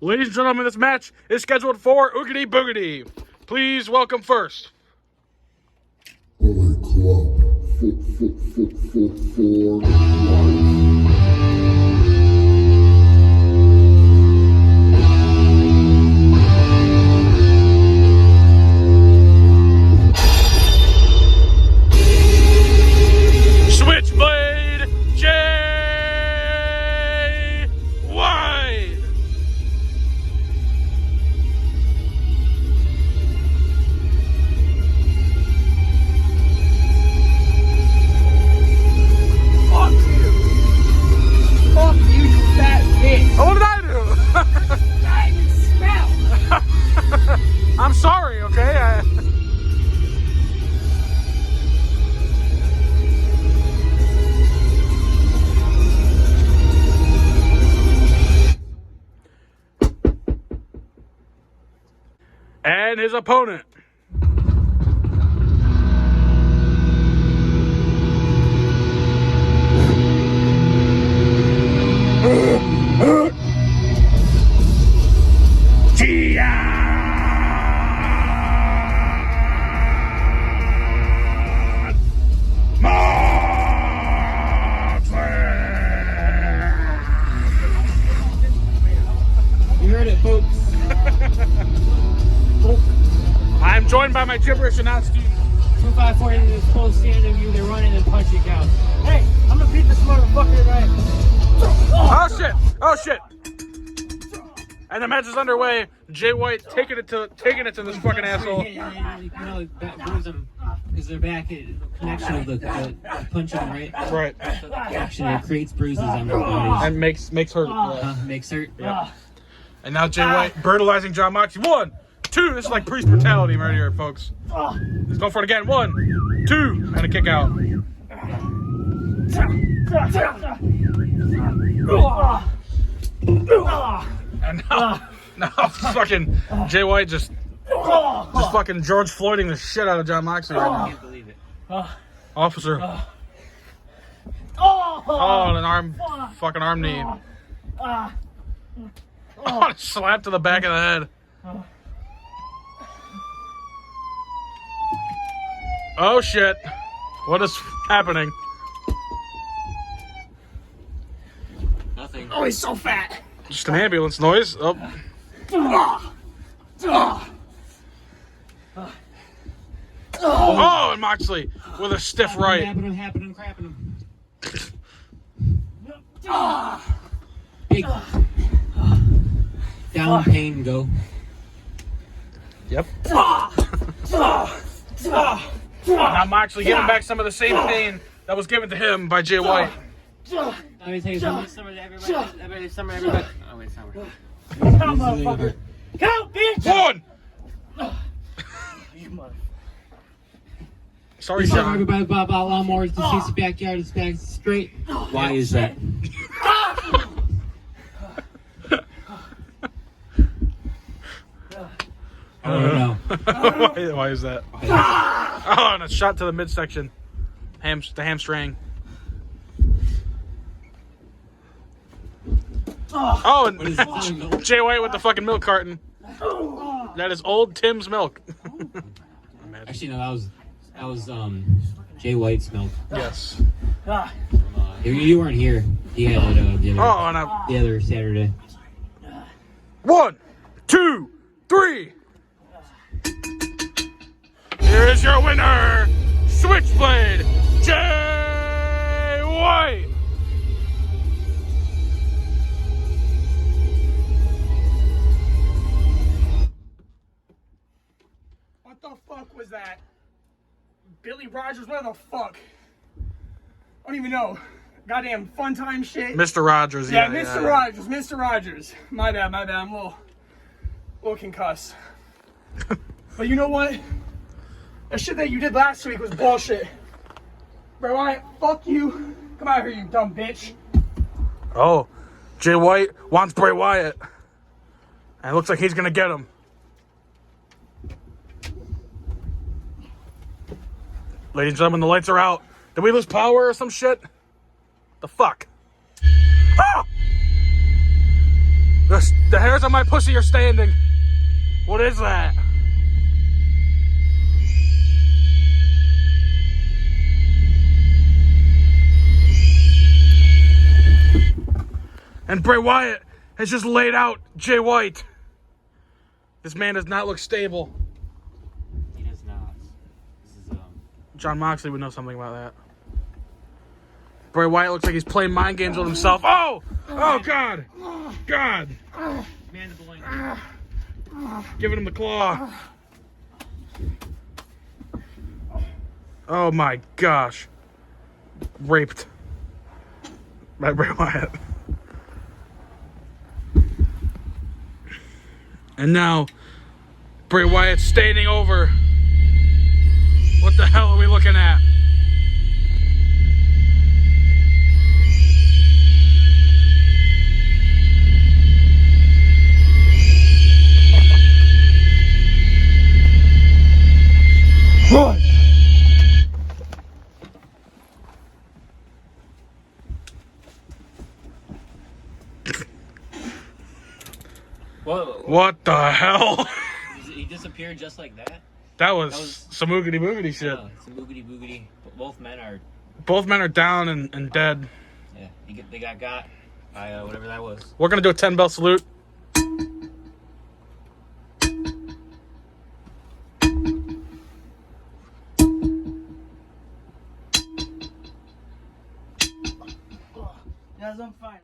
Ladies and gentlemen, this match is scheduled for Oogity Boogity. Please welcome first. Bullet Club. For life. Switchblade J. Wide. Fuck you. Fuck you, you fat bitch. Oh, what did I do? I even smell. I'm sorry, okay? And his opponent. You heard it, folks. I'm joined by my gibberish announce team. 254 into this full stand of you, they're running and punching out. Hey, I'm gonna beat this motherfucker tonight. Oh shit! Oh shit! And the match is underway. Jay White taking it to this fucking asshole. No, that moves them because they're back in connection of the punching, right? Right. So the action, it creates bruises on their bodies. And makes hurt. Makes hurt. Yeah. And now Jay White brutalizing John Moxley. 1, 2. This is like priest brutality right here, folks. He's going for it again. 1, 2, and a kick out. And now fucking Jay White just fucking George Floyding the shit out of John Moxley right now. I can't believe it. Officer. Oh, an fucking arm knee. Oh, slap to the back of the head. Oh shit. What is happening? Nothing. Oh, he's so fat. Just an ambulance noise. Oh. Oh, and Moxley with a stiff right. Happening, crapping him. Big down pain go. Yep. Now Moxley giving back some of the same pain that was given to him by Jay White. Let me tell you something. Summer to everybody. Everybody. Oh, wait, summer. Come, motherfucker. Come, bitch! 1! You motherfucker. Sorry, Tell John. everybody about lawnmowers. The seats, the backyard is back straight. Why is that? I don't know. Why is that? Oh, and a shot to the midsection. The hamstring. Oh, and Jay White with the fucking milk carton. That is old Tim's milk. Actually, no, that was Jay White's milk. Yes. You weren't here. He had it the other Saturday. 1, 2, 3. Here is your winner, Switchblade Jay White. What the fuck was that? Billy Rogers, what the fuck? I don't even know. Goddamn fun time shit. Mr. Rogers, Yeah, Mr. Rogers. My bad. I'm a little concussed. But you know what? That shit that you did last week was bullshit. Bro, Wyatt, fuck you. Come out here, you dumb bitch. Oh, Jay White wants Bray Wyatt. And it looks like he's going to get him. Ladies and gentlemen, the lights are out. Did we lose power or some shit? The fuck? Ah! The hairs on my pussy are standing. What is that? And Bray Wyatt has just laid out Jay White. This man does not look stable. He does not. This is John Moxley would know something about that. Bray Wyatt looks like he's playing mind games with himself. Oh! Oh, God! God! mandibuling. Giving him the claw. Oh, my gosh. Raped by Bray Wyatt. And now, Bray Wyatt's standing over. What the hell are we looking at? Run! Whoa. What the hell? He disappeared just like that? That was some oogity boogity shit. Oh, some boogity boogity. Both men are down and dead. Yeah, they got by whatever that was. We're gonna do a 10-bell salute. Yes, I'm fine.